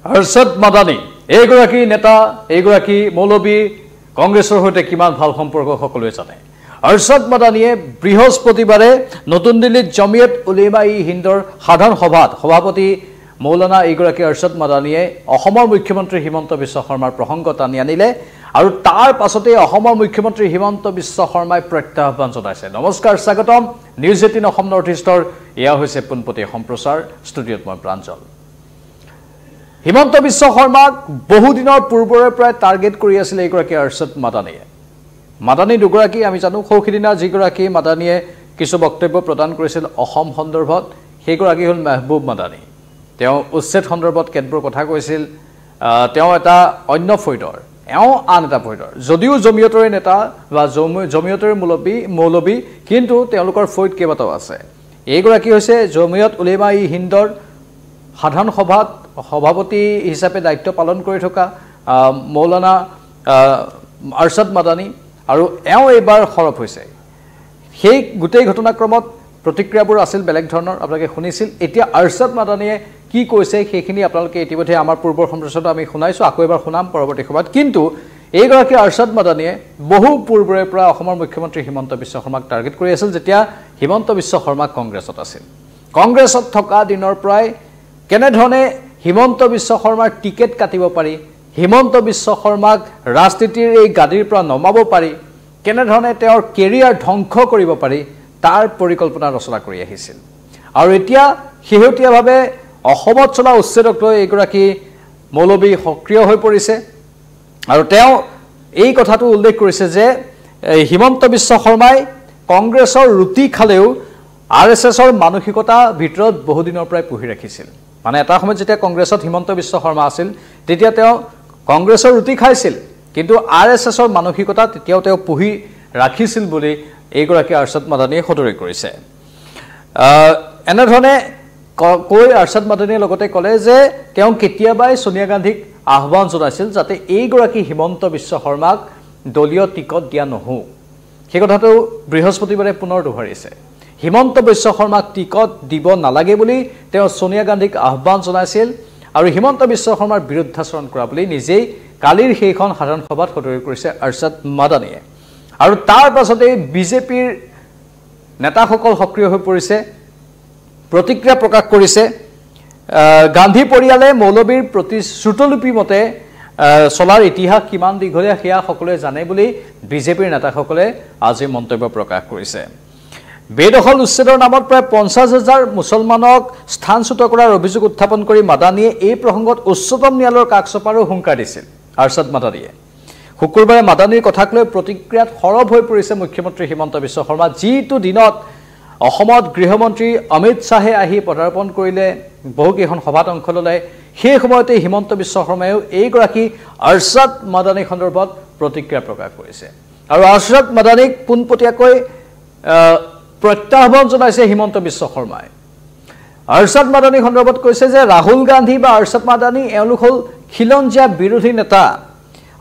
আৰশদ মাদানী এইগৰাকী নেতা এইগৰাকী মৌলবী কংগ্ৰেছৰ সৈতে কিমান ভাল সম্পৰ্ক সকলোৱে জানে। আৰশদ মাদানীয়ে বৃহস্পতিবাৰে নতুন দিল্লীত জমিয়ত উলেমা-ই-হিন্দৰ সাধাৰণ সভাত সভাপতি মৌলানা এইগৰাকী আৰশদ মাদানীয়ে অসমৰ মুখ্যমন্ত্ৰী হিমন্ত বিশ্ব শৰ্মাৰ প্ৰসংগ টানি আনিলে আৰু তাৰ পাছতে অসমৰ মুখ্যমন্ত্ৰী হিমন্ত বিশ্ব শৰ্মাই প্ৰত্যাহ্বান জনাইছে। নমস্কাৰ, স্বাগতম নিউজ 18 অসম নৰ্থ ইষ্টৰ এয়া হৈছে পোনপটীয়া সম্প্ৰচাৰ। ষ্টুডিঅ'ত মই প্ৰাঞ্জল। হিমন্ত বিশ্ব শৰ্মাক বহুদিনৰ পূৰ্বৰে প্ৰায় টাৰ্গেট কৰি আছিল এইগৰাকী আৰশদ মাদানীয়ে। মাদানী দুগৰাকী আমি জানো, সৌখিদিনা যিগৰাকী মাদানীয়ে কিছু বক্তব্য প্ৰদান কৰিছিল অসম সন্দৰ্ভত, সেইগৰাকী হ'ল মেহবুব মাদানী। তেওঁ উচ্ছেদ সন্দৰ্ভত কেতবোৰ কথা কৈছিল। তেওঁ এটা অন্য ফৈদৰ, আন এটা ফৈদৰ, যদিও জমিয়তৰে নেতা বা জমিয়তৰে মৌলবী, কিন্তু তেওঁলোকৰ ফৈদ কেইবাটাও আছে। এইগৰাকী হৈছে জমিয়ত উলেমা-ই-হিন্দৰ সাধাৰণ সভাত সভাপতি হিচাপে দায়িত্ব পালন কৰি থকা মৌলানা আৰশদ মাদানী, আৰু এইবাৰ সৰব হৈছে। সেই গোটেই ঘটনাক্ৰমত প্ৰতিক্ৰিয়াবোৰ আছিল বেলেগ ধৰণৰ, আপোনালোকে শুনিছিল। এতিয়া আৰশদ মাদানীয়ে কি কৈছে সেইখিনি আপোনালোকে ইতিমধ্যে আমাৰ পূৰ্বৰ সম্প্ৰচাৰত আমি শুনাইছোঁ, আকৌ এবাৰ শুনাম পৰৱৰ্তী সময়ত। কিন্তু এইগৰাকী আৰশদ মাদানীয়ে বহু পূৰ্বৰে পৰা অসমৰ মুখ্যমন্ত্ৰী হিমন্ত বিশ্ব শৰ্মাক টাৰ্গেট কৰি আছিল, যেতিয়া হিমন্ত বিশ্ব শৰ্মা কংগ্ৰেছত আছিল। কংগ্ৰেছত থকা দিনৰ পৰাই কেনেধৰণে হিমন্ত বিশ্ব শৰ্মাৰ টিকেট কাটিব পাৰি, হিমন্ত বিশ্ব শৰ্মাক ৰাজনীতিৰ এই গাদীৰ পৰা নমাব পাৰি, কেনেধৰণে তেওঁৰ কেৰিয়াৰ ধ্বংস কৰিব পাৰি, তাৰ পৰিকল্পনা ৰচনা কৰি আহিছিল। আৰু এতিয়া শেহতীয়াভাৱে অসমত চলা উচ্ছেদক লৈ এইগৰাকী মৌলবী সক্ৰিয় হৈ পৰিছে। আৰু তেওঁ এই কথাটো উল্লেখ কৰিছে যে হিমন্ত বিশ্ব শৰ্মাই কংগ্ৰেছৰ ৰুটি খালেও RSSৰ মানসিকতা ভিতৰত বহুদিনৰ পৰাই পুহি ৰাখিছিল। মানে এটা সময়ত যেতিয়া কংগ্ৰেছত হিমন্ত বিশ্ব শৰ্মা আছিল, তেতিয়া তেওঁ কংগ্ৰেছৰ ৰুটি খাইছিল, কিন্তু RSSৰ মানসিকতা তেতিয়াও তেওঁ পুহি ৰাখিছিল বুলি এইগৰাকী আৰশদ মাদানীয়ে সদৰি কৰিছে। এনেধৰণে কৈ আৰশদ মাদানীয়ে লগতে ক'লে যে তেওঁ কেতিয়াবাই সোনিয়া গান্ধীক আহ্বান জনাইছিল যাতে এইগৰাকী হিমন্ত বিশ্ব শৰ্মাক দলীয় টিকট দিয়া নহওক। সেই কথাটো বৃহস্পতিবাৰে পুনৰ দোহাৰিছে। হিমন্ত বিশ্ব শৰ্মাক টিকট দিব নালাগে বুলি তেওঁ সোনিয়া গান্ধীক আহ্বান জনাইছিল, আৰু হিমন্ত বিশ্ব শৰ্মাৰ বিৰুদ্ধাচৰণ কৰা বুলি নিজেই কালিৰ সেইখন সাধাৰণ সভাত সদৰি কৰিছে আৰশদ মাদানীয়ে। আৰু তাৰ পাছতে বিজেপিৰ নেতাসকল সক্ৰিয় হৈ পৰিছে, প্ৰতিক্ৰিয়া প্ৰকাশ কৰিছে। গান্ধী পৰিয়ালে মৌলবীৰ প্ৰতিশ্ৰুতলিপি মতে চলাৰ ইতিহাস কিমান দীঘলীয়া সেয়া সকলোৱে জানে বুলি বিজেপিৰ নেতাসকলে আজি মন্তব্য প্ৰকাশ কৰিছে। বেদখল উচ্ছেদৰ নামত প্ৰায় 50,000 মুছলমানক স্থানচ্যুত কৰাৰ অভিযোগ উত্থাপন কৰি মাদানীয়ে এই প্ৰসংগত উচ্চতম ন্যায়ালয়ৰ কাষ চপাৰো হুংকাৰ দিছিল আৰশদ মাদানীয়ে। শুকুৰবাৰে মাদানীৰ কথাক লৈ প্ৰতিক্ৰিয়াত সৰব হৈ পৰিছে মুখ্যমন্ত্ৰী হিমন্ত বিশ্ব শৰ্মা। যিটো দিনত অসমত গৃহমন্ত্ৰী অমিত শ্বাহে আহি পদাৰ্পণ কৰিলে, বহুকেইখন সভাত অংশ ল'লে, সেই সময়তে হিমন্ত বিশ্ব শৰ্মায়ো এইগৰাকী আৰশদ মাদানী সন্দৰ্ভত প্ৰতিক্ৰিয়া প্ৰকাশ কৰিছে। আৰু আৰশদ মাদানীক পোনপটীয়াকৈ প্ৰত্যাহ্বান জনাইছে হিমন্ত বিশ্ব শৰ্মাই। আৰশদ মাদানী সন্দৰ্ভত কৈছে যে ৰাহুল গান্ধী বা আৰশদ মাদানী এওঁলোক হ'ল খিলঞ্জীয়া বিৰোধী নেতা,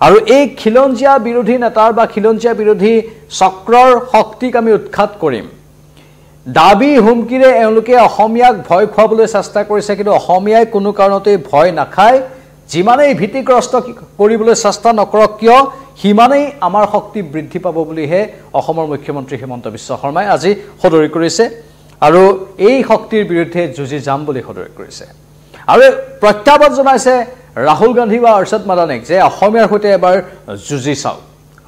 আৰু এই খিলঞ্জীয়া বিৰোধী নেতাৰ বা খিলঞ্জীয়া বিৰোধী চক্ৰৰ শক্তিক আমি উৎখাত কৰিম। দাবী হুমকিৰে এওঁলোকে অসমীয়াক ভয় খুৱাবলৈ চেষ্টা কৰিছে, কিন্তু অসমীয়াই কোনো কাৰণতে ভয় নাখায়। যিমানেই ভীতিগ্ৰস্ত কৰিবলৈ চেষ্টা নকৰক কিয়, সিমানেই আমাৰ শক্তি বৃদ্ধি পাব বুলিহে অসমৰ মুখ্যমন্ত্ৰী হিমন্ত বিশ্ব শৰ্মাই আজি সদৰি কৰিছে, আৰু এই শক্তিৰ বিৰুদ্ধে যুঁজি যাম বুলি সদৰি কৰিছে। আৰু প্ৰত্যাহ্বান জনাইছে ৰাহুল গান্ধী বা আৰশদ মাদানীক যে অসমীয়াৰ সৈতে এবাৰ যুঁজি চাওক,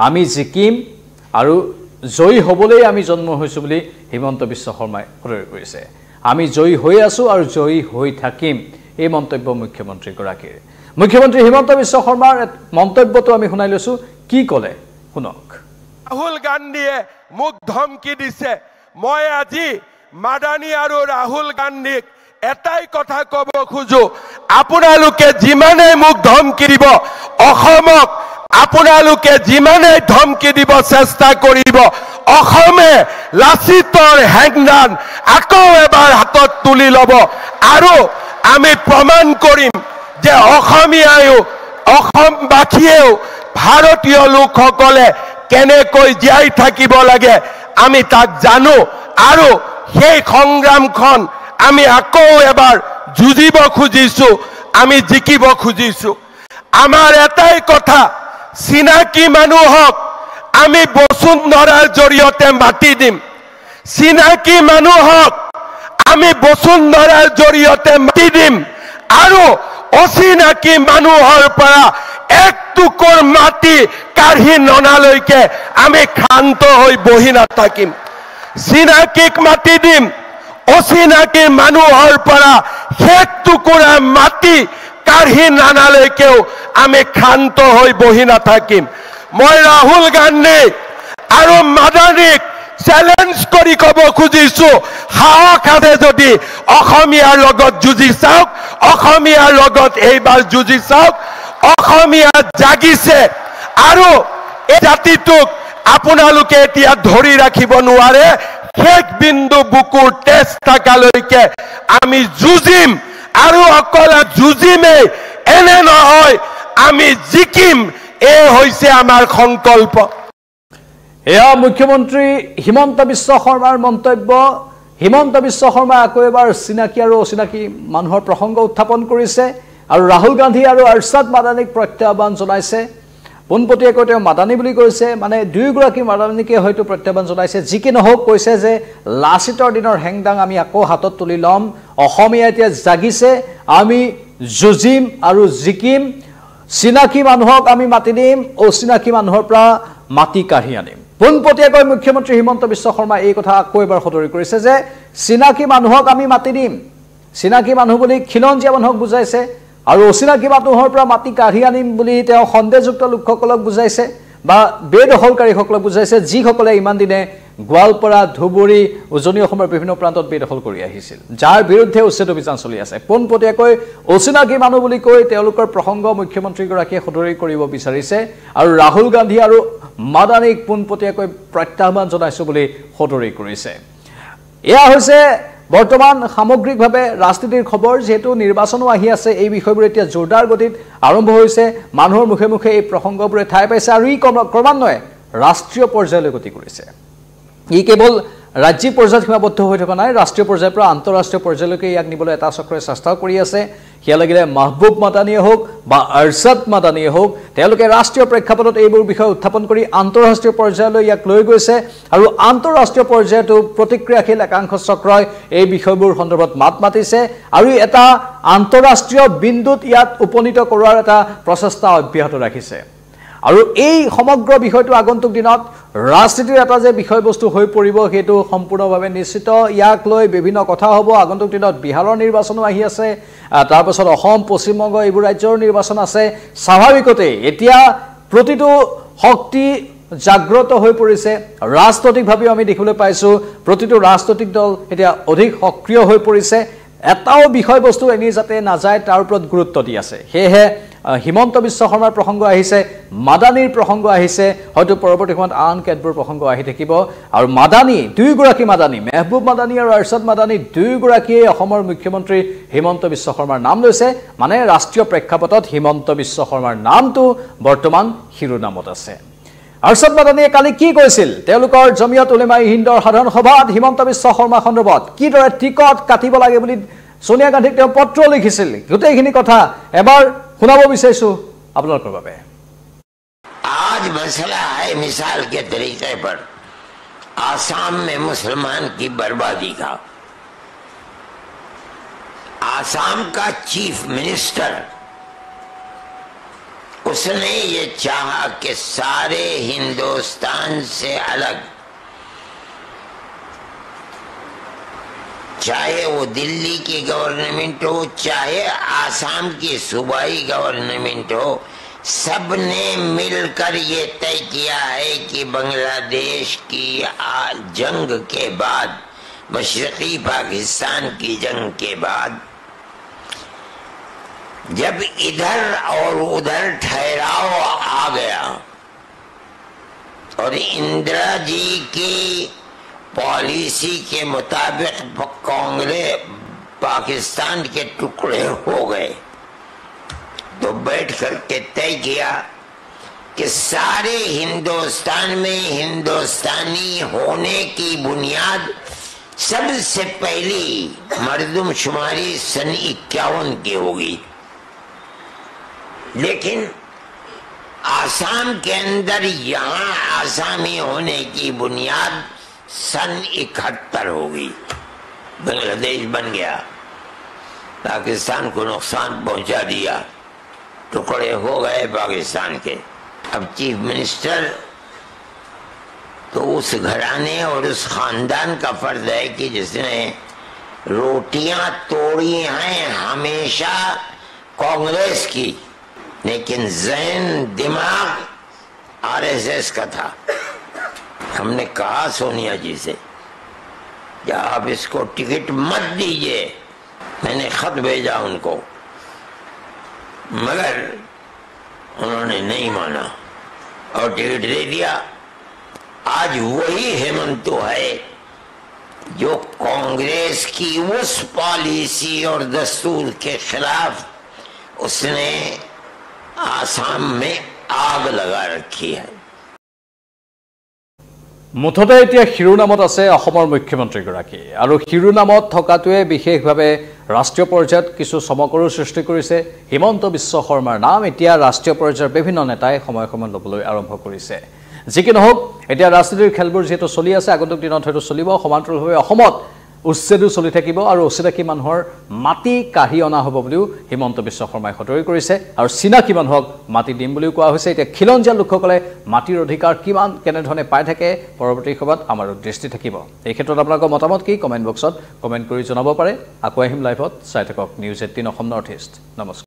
আমি জিকিম, আৰু জয়ী হ'বলৈ আমি জন্ম হৈছোঁ বুলি হিমন্ত বিশ্ব শৰ্মাই সদৰি কৰিছে। আমি জয়ী হৈ আছোঁ আৰু জয়ী হৈ থাকিম, এই মন্তব্য মুখ্যমন্ত্ৰীগৰাকীৰ। মুখ্যমন্ত্ৰী হিমন্ত বিশ্ব শৰ্মাৰ মন্তব্যটো আমি শুনাই লৈছোঁ, কি ক'লে শুনক। ৰাহুল গান্ধীয়ে মোক ধমকি দিছে। মই আজি মাদানী আৰু ৰাহুল গান্ধীক এটাই কথা ক'ব খোজো, আপোনালোকে যিমানেই মোক ধমকি দিব, অসমক আপোনালোকে যিমানেই ধমকি দিব চেষ্টা কৰিব, অসমে লাচিতৰ হেংদান আকৌ এবাৰ হাতত তুলি ল'ব, আৰু আমি প্ৰমাণ কৰিম যে অসমীয়ায়ো অসমবাসীয়েও ভাৰতীয় লোকসকলে কেনেকৈ জীয়াই থাকিব লাগে আমি তাক জানো, আৰু সেই সংগ্ৰামখন আমি আকৌ এবাৰ যুঁজিব খুজিছো। আমি জিকিব খুজিছো আমাৰ এটাই কথা চিনাকি মানুহক আমি বসুন্ধৰাৰ জৰিয়তে মাতি দিম চিনাকি মানুহক আমি বসুন্ধৰাৰ জৰিয়তে মাতি দিম আৰু অচিনাকি মানুহৰ পৰা এক টুকুৰ মাটি কাঢ়ি ননালৈকে আমি ক্ষান্ত হৈ বহি নাথাকিম চিনাকিক মাতি দিম অচিনাকি মানুহৰ পৰা এক টুকুৰা মাটি কাঢ়ি নানালৈকেও আমি ক্ষান্ত হৈ বহি নাথাকিম মই ৰাহুল গান্ধী আৰু মাদানীক চ্যালেঞ্জ কৰি ক'ব খুজিছো সাহস আছে যদি অসমীয়াৰ লগত যুঁজি চাওক অসমীয়াৰ লগত এইবাৰ যুঁজি চাওক অসমীয়া জাগিছে আৰু এই জাতিটোক আপোনালোকে এতিয়া ধৰি ৰাখিব নোৱাৰে শেষ বিন্দু বুকুৰ তেজ থাকালৈকে আমি যুঁজিম আৰু অকল যুঁজিমেই এনে নহয় আমি জিকিম এই হৈছে আমাৰ সংকল্প এয়া মুখ্যমন্ত্ৰী হিমন্ত বিশ্ব শৰ্মাৰ মন্তব্য হিমন্ত বিশ্ব শৰ্মা আকৌ এবাৰ চিনাকি আৰু অচিনাকি মানুহৰ প্ৰসংগ উত্থাপন কৰিছে আৰু ৰাহুল গান্ধী আৰু আৰশাদ মাদানীক প্ৰত্যাহ্বান জনাইছে পোনপটীয়াকৈ তেওঁ মাদানী বুলি কৈছে মানে দুয়োগৰাকী মাদানীকে হয়তো প্ৰত্যাহ্বান জনাইছে যি কি নহওক কৈছে যে লাচিতৰ দিনৰ হেংদাং আমি আকৌ হাতত তুলি ল'ম অসমীয়া এতিয়া জাগিছে আমি যুঁজিম আৰু জিকিম চিনাকি মানুহক আমি মাতি দিম অচিনাকি মানুহৰ পৰা মাটি কাঢ়ি আনিম পোনপটীয়াকৈ মুখ্যমন্ত্ৰী হিমন্ত বিশ্ব শৰ্মা এই কথা আকৌ এবাৰ সদৰি কৰিছে যে চিনাকি মানুহক আমি মাতি দিম চিনাকি মানুহ বুলি খিলঞ্জীয়া মানুহক বুজাইছে আৰু অচিনাকি মানুহৰ পৰা মাটি কাঢ়ি আনিম বুলি তেওঁ সন্দেহযুক্ত লোকসকলক বুজাইছে বা বেদখলকাৰীসকলক বুজাইছে যিসকলে ইমান দিনে গোৱালপাৰা ধুবুৰী উজনি অসমৰ বিভিন্ন প্ৰান্তত বেদখল কৰি আহিছিল যাৰ বিৰুদ্ধে উচ্ছেদ অভিযান চলি আছে পোনপটীয়াকৈ অচিনাকি মানুহ বুলি কৈ তেওঁলোকৰ প্ৰসংগ মুখ্যমন্ত্ৰীগৰাকীয়ে সদৰি কৰিব বিচাৰিছে আৰু ৰাহুল গান্ধী আৰু মাদানীক পোনপটীয়াকৈ প্ৰত্যাহ্বান জনাইছো বুলি সদৰি কৰিছে এয়া হৈছে বৰ্তমান সামগ্ৰিকভাৱে ৰাজনীতিৰ খবৰ যেহেতু নিৰ্বাচনো আহি আছে এই বিষয়বোৰ এতিয়া জোৰদাৰ গতিত আৰম্ভ হৈছে মানুহৰ মুখে মুখে এই প্ৰসংগবোৰে ঠাই পাইছে আৰু ই ক্ৰমান্বয়ে ৰাষ্ট্ৰীয় পৰ্যায়লৈ গতি কৰিছে ই কেৱল ৰাজ্যিক পৰ্যায়ত সীমাবদ্ধ হৈ থকা নাই ৰাষ্ট্ৰীয় পৰ্যায়ৰ পৰা আন্তঃৰাষ্ট্ৰীয় পৰ্যায়লৈকে ইয়াক নিবলৈ এটা চক্ৰই চেষ্টা কৰি আছে সেয়া লাগিলে মাহবুব মাদানীয়ে হওক বা আৰশাদ মাদানীয়ে হওক তেওঁলোকে ৰাষ্ট্ৰীয় প্ৰেক্ষাপটত এইবোৰ বিষয় উত্থাপন কৰি আন্তঃৰাষ্ট্ৰীয় পৰ্যায়লৈ ইয়াক লৈ গৈছে আৰু আন্তঃৰাষ্ট্ৰীয় পৰ্যায়তো প্ৰতিক্ৰিয়াশীল একাংশ চক্ৰই এই বিষয়বোৰ সন্দৰ্ভত মাত মাতিছে আৰু এটা আন্তঃৰাষ্ট্ৰীয় বিন্দুত ইয়াত উপনীত কৰোৱাৰ এটা প্ৰচেষ্টা অব্যাহত ৰাখিছে আৰু এই সমগ্ৰ বিষয়টো আগন্তুক দিনত ৰাজনীতিৰ এটা যে বিষয়বস্তু হৈ পৰিব সেইটো সম্পূৰ্ণভাৱে নিশ্চিত ইয়াক লৈ বিভিন্ন কথা হ'ব আগন্তুক দিনত বিহাৰৰ নিৰ্বাচনো আহি আছে তাৰ পাছত অসম পশ্চিম বংগ এইবোৰ ৰাজ্যৰ নিৰ্বাচন আছে স্বাভাৱিকতে এতিয়া প্ৰতিটো শক্তি জাগ্ৰত হৈ পৰিছে ৰাজনৈতিকভাৱে আমি দেখিবলৈ পাইছো প্ৰতিটো ৰাজনৈতিক দল এতিয়া অধিক সক্ৰিয় হৈ পৰিছে এটাও বিষয়বস্তু এনে যাতে নাযায় তাৰ ওপৰত গুৰুত্ব দি আছে সেয়েহে হিমন্ত বিশ্ব শৰ্মাৰ প্ৰসংগ আহিছে মাদানীৰ প্ৰসংগ আহিছে হয়তো পৰৱৰ্তী সময়ত আন কেতবোৰ প্ৰসংগ আহি থাকিব আৰু মাদানী দুয়োগৰাকী মাদানী মেহবুব মাদানী আৰু আৰশাদ মাদানী দুয়োগৰাকীয়ে অসমৰ মুখ্যমন্ত্ৰী হিমন্ত বিশ্ব শৰ্মাৰ নাম লৈছে মানে ৰাষ্ট্ৰীয় প্ৰেক্ষাপটত হিমন্ত বিশ্ব শৰ্মাৰ নামটো বৰ্তমান শিৰোনামত আছে আৰশাদ মাদানীয়ে কালি কি কৈছিল তেওঁলোকৰ জমিয়ত উলেমা হিন্দৰ সাধাৰণ সভাত হিমন্ত বিশ্ব শৰ্মা সন্দৰ্ভত কিদৰে টিকট কাটিব লাগে বুলি সোনিয়া গান্ধীক তেওঁ পত্ৰ লিখিছিল গোটেইখিনি কথা এবাৰ सुनाबो विशेषो আপোনালোকৰ বাবে आज मसला है मिसाल के तरीके पर आसाम में मुसलमान की बर्बादी का आसाम का चीफ मिनिस्टर उसने ये चाहा कि सारे हिंदुस्तान से अलग चाहे वो दिल्ली की गवर्नमेंट हो चाहे आसाम की सूबाई गवर्नमेंट हो सबने मिलकर ये तय किया है कि बांग्लादेश की जंग के बाद मशरकी पाकिस्तान की जंग के बाद जब इधर और उधर ठहराव आ गया और इंदिरा जी की पॉलिसी के मुताबिक कांग्रेस पाकिस्तान के टुकड़े हो गए तो बैठ करके तय किया कि सारे हिंदुस्तान में हिंदुस्तानी होने की बुनियाद सबसे पहली मर्दमशुमारी सन 51 की होगी लेकिन आसाम के अंदर यहाँ आसामी होने की बुनियाद सन 71 हो गई। बांग्लादेश बन गया, पाकिस्तान को नुकसान पहुंचा दिया, टुकड़े हो गए पाकिस्तान के। अब चीफ मिनिस्टर तो उस घराने और उस खानदान का फर्ज है कि जिसने रोटियां तोड़ी हैं हमेशा कांग्रेस की, लेकिन ज़हन दिमाग आरएसएस का था। हमने कहा सोनिया जी से कि आप इसको टिकट मत दीजिए, मैंने खत भेजा उनको, मगर उन्होंने नहीं माना और टिकट दे दिया। आज वही हेमंत है जो कांग्रेस की उस पॉलिसी और दस्तूर के खिलाफ उसने आसाम में आग लगा रखी है। মুঠতে এতিয়া শিৰোনামত আছে অসমৰ মুখ্যমন্ত্ৰীগৰাকী আৰু শিৰোনামত থকাটোৱে বিশেষভাৱে ৰাষ্ট্ৰীয় পৰ্যায়ত কিছু চমকৰো সৃষ্টি কৰিছে। হিমন্ত বিশ্ব শৰ্মাৰ নাম এতিয়া ৰাষ্ট্ৰীয় পৰ্যায়ৰ বিভিন্ন নেতাই সময় সময় ল'বলৈ আৰম্ভ কৰিছে। যি কি নহওক, এতিয়া ৰাজনীতিৰ খেলবোৰ যিহেতু চলি আছে, আগন্তুক দিনত হয়তো চলিব। সমান্তৰালভাৱে অসমত উচ্ছেদো চলি থাকিব আৰু অচিনাকি মানুহৰ মাটি কাঢ়ি অনা হ'ব বুলিও হিমন্ত বিশ্ব শৰ্মাই সতৰি কৰিছে আৰু চিনাকি মানুহক মাটি দিম বুলিও কোৱা হৈছে। এতিয়া খিলঞ্জীয়া লোকসকলে মাটিৰ অধিকাৰ কিমান কেনেধৰণে পাই থাকে পৰৱৰ্তী সময়ত আমাৰো দৃষ্টি থাকিব। এই ক্ষেত্ৰত আপোনালোকৰ মতামত কি কমেণ্ট বক্সত কমেণ্ট কৰি জনাব পাৰে। আকৌ আহিম লাইভত, চাই থাকক নিউজ 18 অসম নৰ্থ ইষ্ট। নমস্কাৰ।